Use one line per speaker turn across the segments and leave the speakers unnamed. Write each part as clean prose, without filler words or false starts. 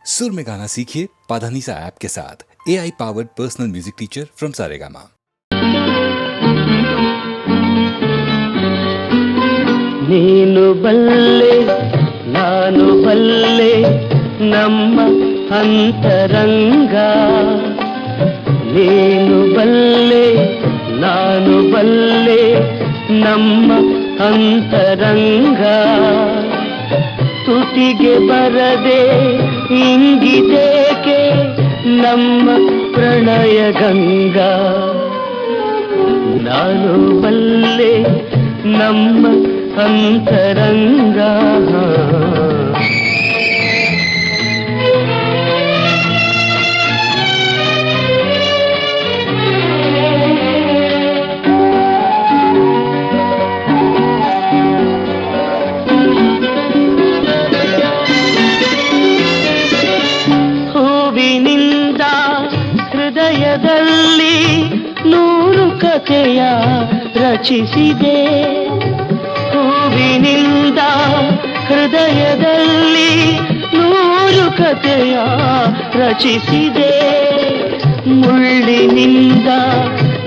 सुर में गाना सीखिए पाधानीसा ऐप के साथ। AI powered personal music teacher from Saregama.
ನೀನು ಬಲ್ಲೆ ನಾನು ಬಲ್ಲೆ ನಮ್ಮ ಅಂತರಂಗ, ನೀನು ಬಲ್ಲೆ ನಾನು ಬಲ್ಲೆ ನಮ್ಮ ಅಂತರಂಗ, ತುಟಿಗೆ ಬರದೆ ಇಂಗಿದೇಕೆ ನಮ್ಮ ಪ್ರಣಯ ಗಂಗಾ, ನಾನು ಬಲ್ಲೆ ನಮ್ಮ ಅಂತರಂಗ. ಹೂವಿನಿಂದ ಹೃದಯದಲ್ಲಿ 100 ಕಥೆಯ ರಚಿಸಿದೆ, ಹೂವಿನಿಂದ ಹೃದಯದಲ್ಲಿ 100 ಕಥೆಯ ರಚಿಸಿದೆ, ಮುಳ್ಳಿನಿಂದ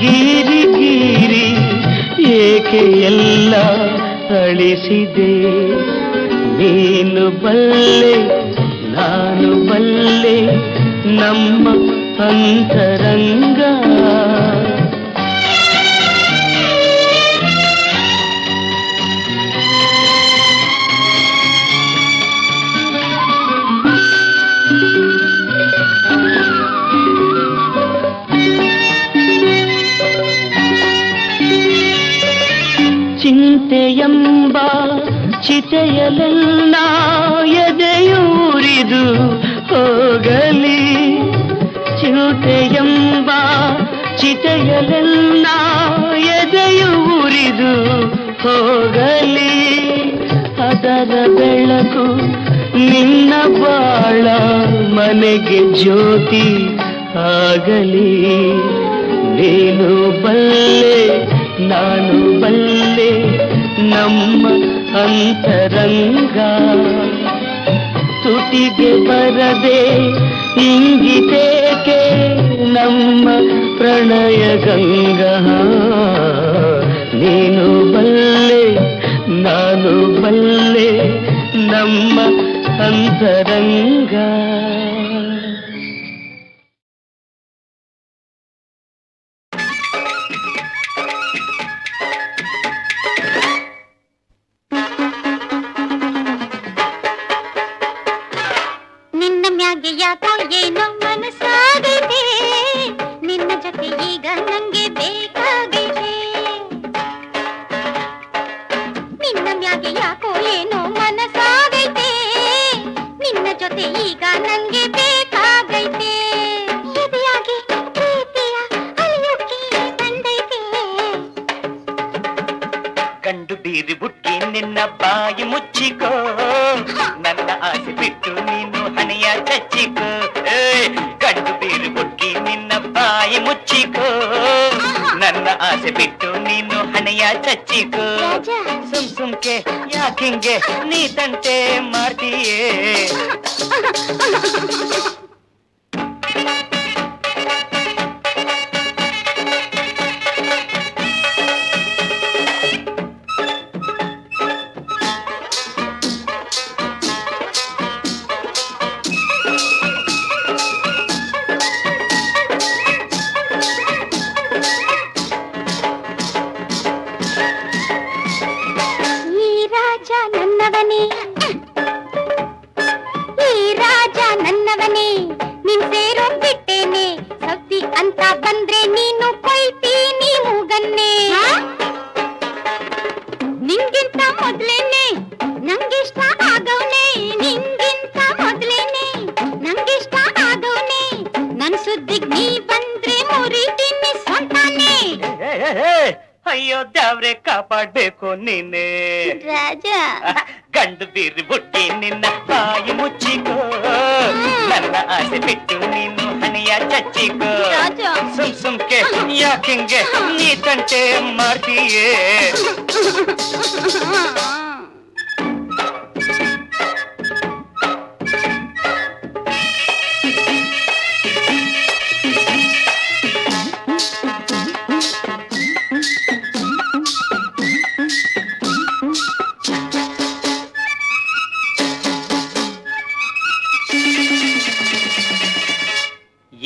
ಗೀರಿ ಗೀರಿ ಏಕೆ ಎಲ್ಲ ಅಳಿಸಿದೆ, ನೀನು ಬಲ್ಲೆ ನಾನು ಬಲ್ಲೆ ನಮ್ಮ ಅಂತರಂಗ. ಚಿಂತೆಯೆಂಬ ಚಿತೆಯಲೆಲ್ಲ ಎದೆಯೂರಿದು ಹೋಗಲಿ, ಚಿಂತೆಯೆಂಬ ಚಿತೆಯಲೆಲ್ಲ ಎದೆಯೂರಿದು ಹೋಗಲಿ, ಅದರ ಬೆಳಕು ನಿನ್ನ ಬಾಳ ಮನೆಗೆ ಜ್ಯೋತಿ ಆಗಲಿ, ನೀನು ಬಲ್ಲೆ ನಾನು ಬಲ್ಲೆ ನಮ್ಮ ಅಂತರಂಗ, ತುಟಿಗೆ ಬರದೆ ಇಂಗಿತೇಕೆ ನಮ್ಮ ಪ್ರಣಯ ಗಂಗಾ, ನೀನು ಬಲ್ಲೆ ನಾನು ಬಲ್ಲೆ ನಮ್ಮ ಅಂತರಂಗ.
ಯಾಕೋ ಏನೋ ಮನಸ್ಸಾಗೈತೆ, ನಿನ್ನ ಜೊತೆ ಈಗ ನಂಗೆ ಬೇಕಾಗೈತೆ, ನಿನ್ನ ಮ್ಯಾಗೆ ಯಾಕೋ ಏನೋ ಮನಸ್ಸಾಗೈತೆ, ನಿನ್ನ ಜೊತೆ ಈಗ ನಂಗೆ ಬೇಕಾಗೈತೆ, ಎದೆಯಾಗಿ ಪ್ರೀತಿಯ ಅಲಿಯೋಕೆ ಬಂದೈತೆ,
ಕಂಡು ಬೀರಿ ಬುಟ್ಟಿ ನಿನ್ನ ಬಾಯಿ ಮುಚ್ಚಿಕೋ, ನನ್ನ ಆಸೆ ಬಿಟ್ಟು ನೀನು ಹಣೆಯ ಚಚ್ಚಿಕೋ, ಕಂಡು ಬೀರಿ ಬುಟ್ಟಿ ನಿನ್ನ ಬಾಯಿ ಮುಚ್ಚಿಕೋ, ನನ್ನ ಆಸೆ ಬಿಟ್ಟು ನೀನು ಹಣೆಯ ಚಚ್ಚಿಕೋ, ಸುಮ್ ಸುಮ್ಕೆ ಯಾಕಿಂಗೆ ನೀ ತಂಟೆ ಮಾಡ್ತೀಯೇ,
ನಿನ್ ಸೇರೋ ಬಿಟ್ಟೇನೆ ಸೌತಿ ಅಂತ ಬಂದ್ರೆ ನೀನು ಕೊಯ್ತೀನಿ ಮೂಗನ್ನೇ, ನಿಂಗಿಂತ ಮೊದ್ಲೇನೆ ನಂಗಿಷ್ಟ ಆಗವ್ನೆ, ನಿಂಗಿಂತ ಮೊದ್ಲೇನೆ ನಂಗಿಷ್ಟ ಆಗವ್ನೆ, ನನ್ ಸುದ್ದಿಗ್ ನೀ ಬಂದ್ರೆ ಮುರಿತೀನಿ ಸ್ವಂತಾನೆ,
ಅಯ್ಯೋ ದ್ಯಾವ್ರೆ ಕಾಪಾಡ್ಬೇಕು ನೀನೆ
ರಾಜ,
ಗಂಡು ಬೀರಿ ಬುಟ್ಟಿ ನಿನ್ನ ಬಾಯಿ ಮುಚ್ಚಿಕೋ, ನನ್ನ ಆಸೆ ಬಿಟ್ಟು ನೀನು ಹಣೆಯ ಚಚ್ಚಿಕೋ, ಸುಮ್ ಸುಮ್ಕೆ ಯಾಕಿಂಗೆ ನೀ ತಂಟೆ ಮಾಡ್ತೀಯೇ,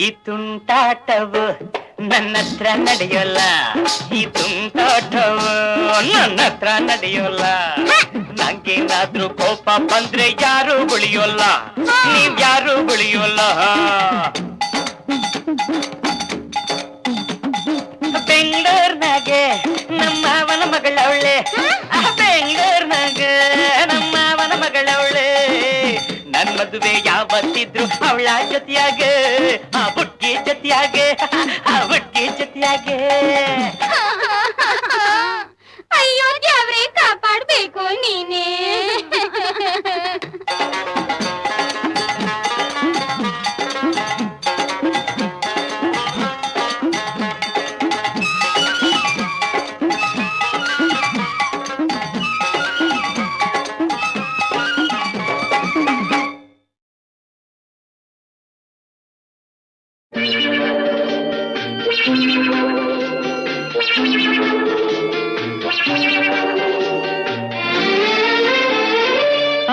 ಈ ತುಂಟಾಟವು ನನ್ನ ಹತ್ರ ನಡೆಯೋಲ್ಲ, ಈ ತುಂಟಾಟವು ನನ್ನ ಹತ್ರ ನಡೆಯೋಲ್ಲ. ನಂಗೇನಾದ್ರೂ ಕೋಪ ಬಂದ್ರೆ ಯಾರು ಉಳಿಯೋಲ್ಲ, ನೀವ್ ಯಾರು ಉಳಿಯೋಲ್ಲ. ಬೆಂಗಳೂರ್ನಾಗೆ ನಮ್ಮವನ ಮಗಳವಳೆ, ಬೆಂಗಳೂರ್ನಾಗೆ ನಮ್ಮವನ ಮಗಳವಳೆ. ನನ್ ಮದುವೆ ಯಾವತ್ತಿದ್ರು ಅವಳ ಜೊತೆಯಾಗೆ, ಆ ಬುಟ್ಟಿ ಜೊತೆಯಾಗೆ, ಆ ಬುಟ್ಟಿ ಜೊತೆಯಾಗೆ.
ಅಯ್ಯೋ ದೇವ್ರೆ ಕಾಪಾಡ್ಬೇಕು ನೀನೇ.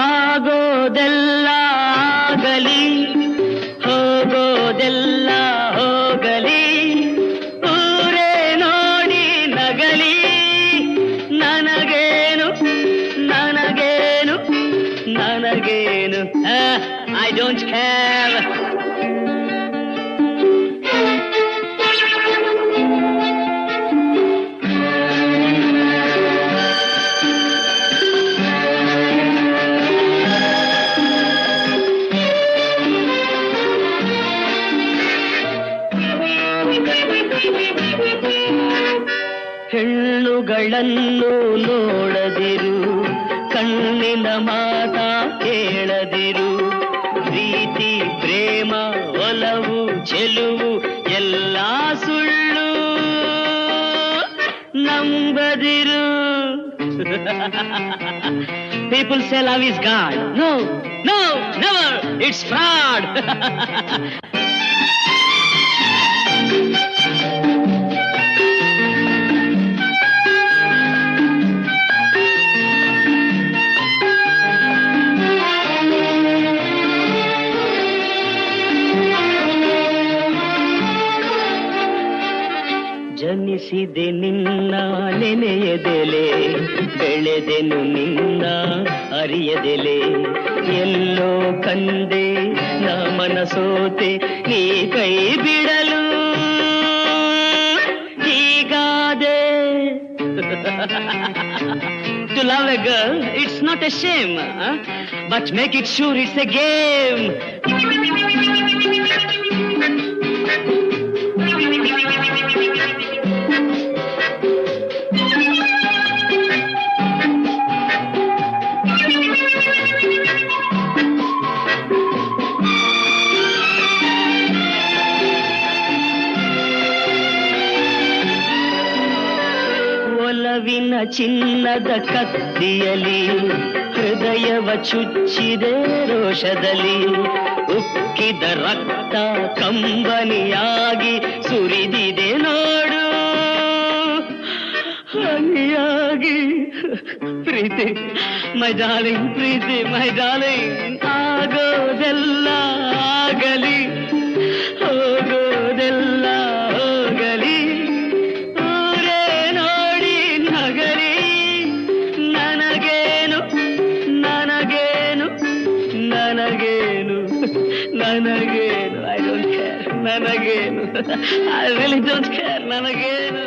ಆಗೋದೆಲ್ಲ ಆಗಲಿ, ಹೋಗೋದೆಲ್ಲ ಹೋಗಲಿ, ಊರೇ ನೋಡಿ ನಗಲಿ, ನನಗೇನು ನನಗೇನು ನನಗೇನು. I don't care. ಹೆಣ್ಣುಗಳನ್ನು ನೋಡದಿರು, ಕಣ್ಣಿನ ಮಾತ ಕೇಳದಿರು. ಪ್ರೀತಿ ಪ್ರೇಮ ಒಲವು ಚೆಲುವು ಎಲ್ಲ ಸುಳ್ಳು, ನಂಬದಿರು. People say love is God. No, no, never. It's fraud. ಜನಿಸಿದೆ ನಿನ್ನ ನೆನೆಯದೆಲೆ, ಬೆಳೆದೆನು ನಿನ್ನ ಅರಿಯದೆಲೆ. ಎಲ್ಲೋ ಕಂದೆ ನಾ ಮನಸೋತೆ, ನೀ ಕೈ ಬಿಡಲು ಹೀಗಾದೆ. To love a girl, it's not a shame, but make it sure it's a game. ಒಲವಿನ ಚಿನ್ನದ ಕತ್ತಿಯಲಿ ಹೃದಯವ ಚುಚ್ಚಿದೆ ರೋಷದಲ್ಲಿ. ಉಕ್ಕಿದ ರಕ್ತ ಕಂಬನಿಯಾಗಿ ಸುರಿದಿದೆ ನೋಡು, ಹನಿಯಾಗಿ. ಪ್ರೀತಿ my darling, Preethi my darling. ಆಗೋದೆಲ್ಲ ಆಗಲಿ, ಹೋಗೋದೆಲ್ಲ ಹೋಗಲಿ, ಊರೇ ನೋಡಿ ನಗಲಿ, ನನಗೇನು ನನಗೇನು ನನಗೇನು ನನಗೇನು. I don't care. ನನಗೇನು, ಐ ರಿಯಲಿ ಡೋಂಟ್ ಕೇರ್. ನನಗೇನು.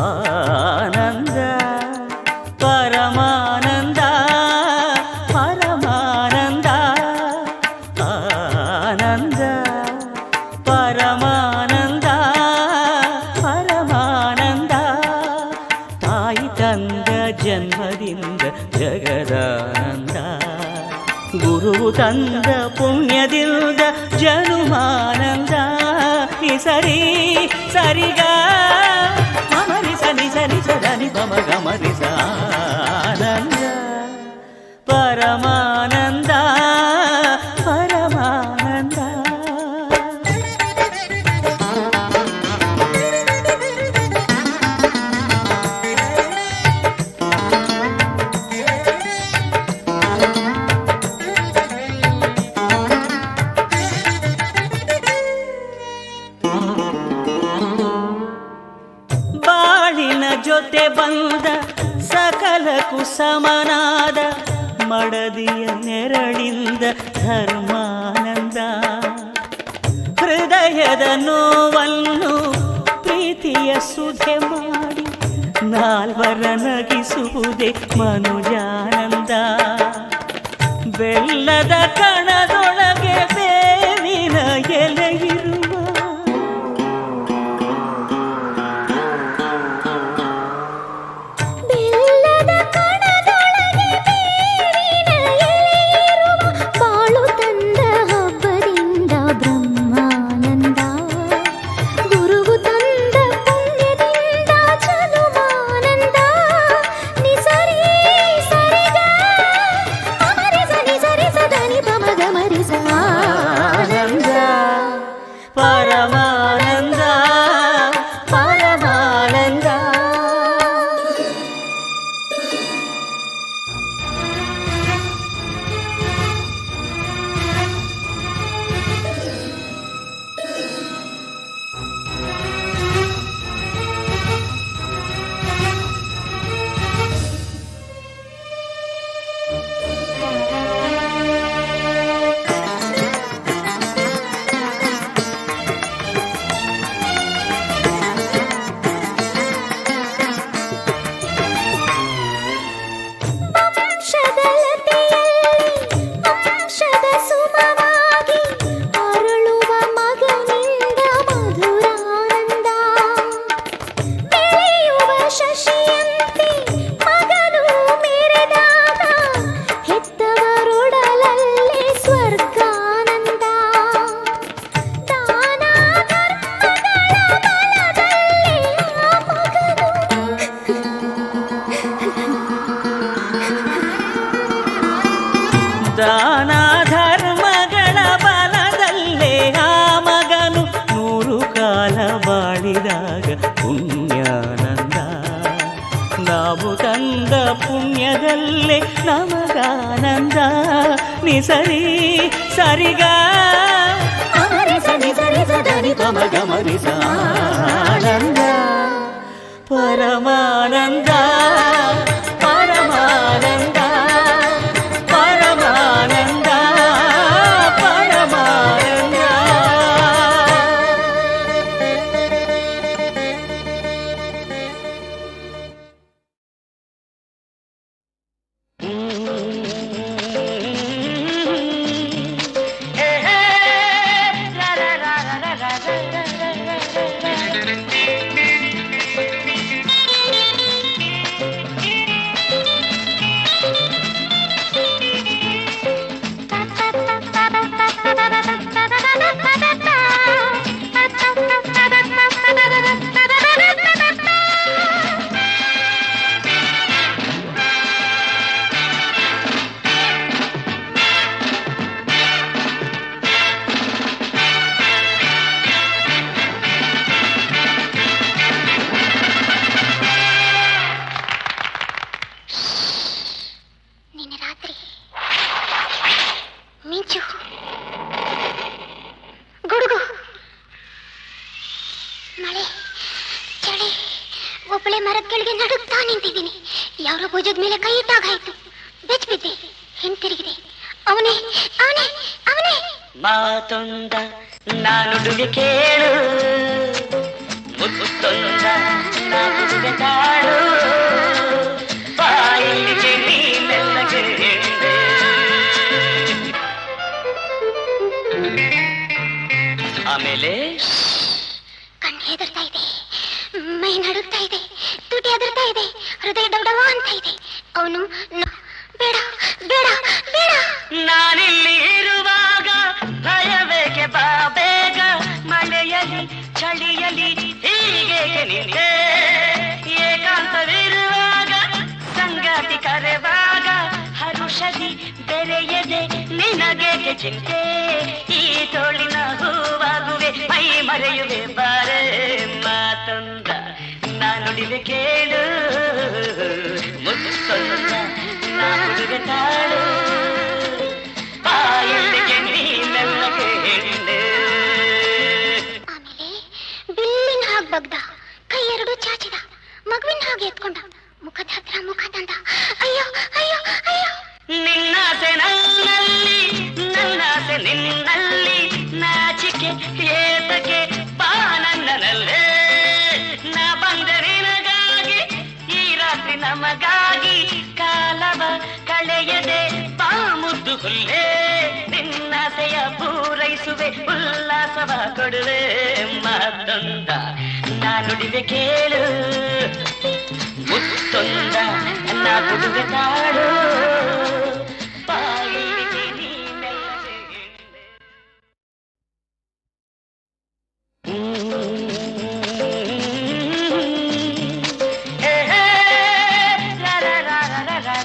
ಆನಂದ ಪರಮಾನಂದ ಪರಮಾನಂದ, ಆನಂದ ಪರಮಾನಂದ ಪರಮಾನಂದ. ತಾಯಿ ತಂದ ಜನ್ಮದಿಂದ ಜಗದಾನಂದ, ಗುರು ತಂದ ಪುಣ್ಯದಿಂದ ಜನುಮಾನಂದ. ಸರಿ ಸರಿಗ ಮಮರಿ ಸನಿ ಸರಿ ಸದನಿ ಪಮ ಗಮರಿಸ ಆನಂದ ಪರಮಾನಂದ ಪರಮಾನಂದ. ಬಾಳಿನ ಜೊತೆ ಬಂದ ಸಕಲಕ್ಕೂ ಸಮನಾದ ಮಡದಿಯ ನೆರಳಿಂದ ಧರ್ಮಾನಂದ. ಹೃದಯದ ನೋವನ್ನು ಪ್ರೀತಿಯ ಸುಧೆ ಮಾಡಿ ನಾಲ್ವರ ನಗಿಸುವುದೇ ಮನುಜಾನಂದ. ಬೆಲ್ಲದ ಕಣದೊಳಗೆ ಬೇವಿನ ಎಲೆಯಿರುವ ಪರಮಾನಂದ ಪರಮಾನಂದ. ದಾನ ಧರ್ಮಗಳ ಬಲದಲ್ಲೇ ಆ ಮಗನು 100 ಕಾಲ ಬಾಳಿದಾಗ ಪುಣ್ಯಾನಂದ. ನಾವು ತಂದ ಪುಣ್ಯದಲ್ಲೇ ನಮಗಾನಂದ. ನಿಸರಿ ಸರಿಗ ಸರಿ ಸರಿ ಸದನಿ ಪಮ ಗಮರಿಸ ಆನಂದ ಪರಮಾನಂದ ಪರಮಾನಂದ ಪರಮಾನಂದ ಪರಮಾನಂದ.
ಒಬ್ಬಳೆ ಮರದ ಕೆಳಗೆ ನಡುತ್ತಾ ನಿಂತಿದ್ದೀನಿ. ಯಾರೋ ಭುಜದ ಮೇಲೆ ಕೈ ಇಟ್ಟಾಗಾಯ್ತು. ಬೆಚ್ಚಿಬಿದ್ದೆ, ಹಿಂತಿರುಗಿದೆ. ಅವನೇ ಅವನೇ ಅವನೇ.
ಮಾತೊಂದ ನಾನುಡುಗೆ ಕೇಳು, ಮುತ್ತೊಂದ ನಾನುಡುಗೆ ತಾಳು, ಬಾಯಿಗೆ ನೀನೆಲ್ಲಗೆ ಹಿಂದೆ. ಆಮೇಲೆ
ಕಣ್ಣು ಹೆದರ್ತಾ ಇದೆ, ಮೈ ನಡುತ್ತಾ ಇದೆ, ತುಟಿ ಹೆದರ್ತಾ ಇದೆ, ಹೃದಯ ಡಬಡವ ಅಂತ ಇದೆ. ಅವನು ಬೇಡ ಬೇಡ ಬೇಡ.
ನಾನಿಲ್ಲಿ ಇರುವಾಗ ಭಯವೇಗೆ, ಬಾ ಬೇಗ. ಮಳೆಯಲಿ ಚಳಿಯಲಿ ಹೀಗೆ ನಿಂತೆ ಏಕಾಂತ ಬೆರೆಯದೆ ನಿನಗೇಕೆ ಚಿಂತೆ ಈ ತೋಳಿನ ಹೂವಾಗುವೆ ಮೈ ಮರೆಯುವೆ ಬಾರೆ ಮಾತೊಂದ ನಾನುಡಿವೆ ಕೇಳು ಮುತ್ತೊಂದ ನಾ ಹುಡುಗ ತಾಳು ಬಾಯಲ್ಲಿಗೆ ನೀನೆಲ್ಲಗೆ ಹೇಳು.
ಆಮೇಲೆ ಬಿಲ್ಲಿನ ಹಾಗೆ ಬಗ್ದ, ಕೈ ಎರಡು ಚಾಚಿದ, ಮಗುವಿನ ಹಾಗೆ ಎತ್ಕೊಂಡ, ಮುಖದ ಹತ್ರ ಮುಖ ತಂದ. ಅಯ್ಯೋ ಅಯ್ಯೋ ಅಯ್ಯೋ.
ನಿನ್ನಾಸೆ ನನ್ನಲ್ಲಿ, ನನ್ನಾಸೆ ನಿನ್ನಲ್ಲಿ, ನಾಚಿಕೆ ಏತಕ್ಕೆ ಬಾ ನನ್ನಲ್ಲೇ. ನಾ ಬಂದೆ ನಿನಗಾಗಿ, ಈ ರಾತ್ರಿ ನಮಗಾಗಿ, ಕಾಲವ ಕಳೆಯದೆ ಬಾ ಮುದ್ದು ಹುಲ್ಲೇ. ನಿನ್ನಾಸೆಯ ಪೂರೈಸುವೆ, ಉಲ್ಲಾಸವ ಕೊಡುವೆ ಮಾತೊಂದ ನಾನುಡಿವೆ ಕೇಳು ಮುತ್ತೊಂದ ನಾ ಕೊಡುವೆ ತಾಳು ಬಾಯಿಗೆ ನೀನೆಲ್ಲಗೆ ಹೇ ಹೇ ರಾ ರಾ ರಾ ರಾ ರಾ ರಾ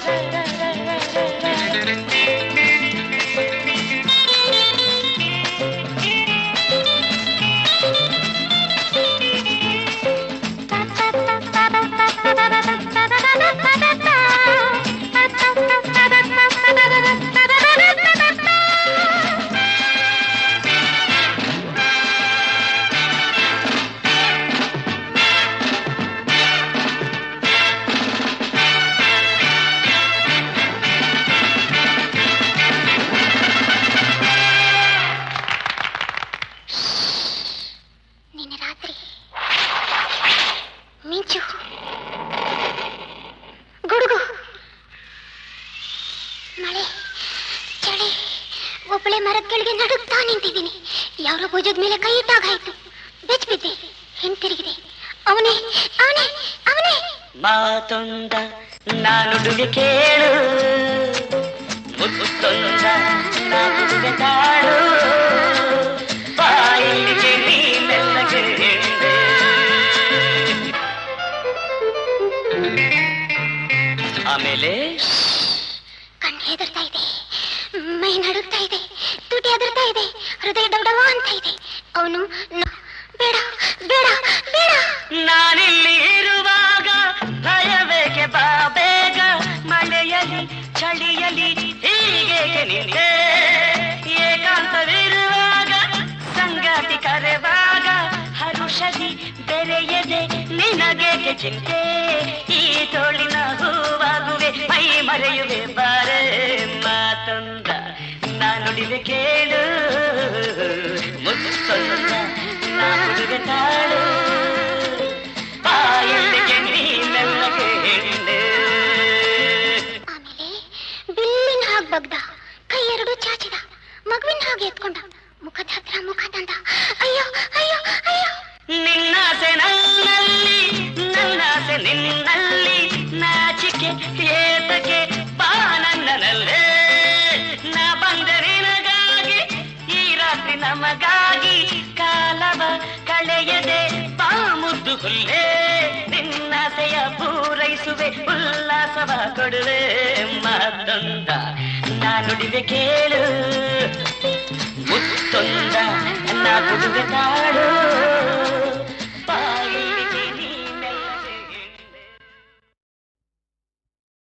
ನಿನ್ನೆ ರಾತ್ರಿ ಮಿಂಚು, ಗುಡುಗು, ಮಳೆ, ಚಳಿ, ಒಬ್ಬಳೆ ಮರದ ಕೆಳಗೆ ನಡುಗ್ತಾ ನಿಂತಿದ್ದೀನಿ. ಯಾರೋ ಭುಜದ ಮೇಲೆ ಕೈ ಇಟ್ಟಾಗಾಯ್ತು. ಬೆಚ್ಚಿಬಿದ್ದೆ, ಹಿಂತಿರುಗಿದೆ. ಅವನೇ ಅವನೇ ಅವನೇ.
ಮಾತೊಂದ ನಾನುಡುಗೆ ಕೇಳು ಮುತ್ತೊಂದ ನಾ ಹುಡುಗ ತಾಳು ಬಾಯಿಗೆ ನೀನೆಲ್ಲಗೆ ಹೇಳು. ಆಮೇಲೆ
ಕಣ್ಣು ಹೆದರ್ತಾ ಇದೆ, ಮೈ ನಡುಗ್ತಾ ಇದೆ, ತುಟಿ ಎದುರ್ತಾ ಇದೆ, ಹೃದಯ ಡೌಡವ ಅಂತ ಇದೆ. ಅವನು ಬೇಡ ಬೇಡ ಬೇಡ.
ನಾನಿಲ್ಲಿ ಇರುವಾಗ ಭಯಬೇಕೆ ಬಾ ಬೇಗ, ಮಳೆಯಲಿ ಚಳಿಯಲಿ ಹೀಗೆ ನಿಂತೆ. ಏಕಾಂತವಿರುವಾಗ ಸಂಗಾತಿ ಕರೆವಾಗ ಹರುಷದಿ ಬೆರೆಯದೆ ನಿನಗೇಕೆ ಚಿಂತೆ ಈ ತೋಳಿನ ಹೂವಾಗುವೆ ಮೈ ಮರೆಯುವೆ ಬಾರೆ ಮಾತೊಂದ ನಾನುಡಿವೆ ಕೇಳು ಮುತ್ತೊಂದ ನಾ ಹುಡುಗ ತಾಳು ಬಾಯಲ್ಲಿಗೆ ನೀನೆಲ್ಲಗೆ ಹೇಳು.
ಆಮೇಲೆ ಬಿಲ್ಲಿನ ಹಾಗೆ ಬಗ್ದ, ಕೈ ಎರಡು ಚಾಚಿದ, ಮಗುವಿನ ಹಾಗೆ ಎತ್ಕೊಂಡ, ಮುಖದ ಹತ್ರ ಮುಖ ತಂದ. ಅಯ್ಯೋ ಅಯ್ಯೋ ಅಯ್ಯೋ.
ನಿನ್ನಾಸೆ ನನ್ನಲ್ಲಿ, ನನ್ನಾಸೆ ನಿನ್ನಲ್ಲಿ, ನಾಚಿಕೆ ಏತಕ್ಕೆ ಬಾ ನನ್ನಲ್ಲೇ. ನಾ ಬಂದೆ ನಿನಗಾಗಿ, ಈ ರಾತ್ರಿ ನಮಗಾಗಿ, ಕಾಲವ ಕಳೆಯದೆ ಬಾ ಮುದ್ದು ಹುಲ್ಲೇ. ನಿನ್ನಾಸೆಯ ಪೂರೈಸುವೆ, ಉಲ್ಲಾಸವ ಕೊಡುವೆ ಮಾತೊಂದ ನಾನುಡಿವೆ ಕೇಳು ಮುತ್ತೊಂದ ನಾ ಕೊಡುವೆ ತಾಳು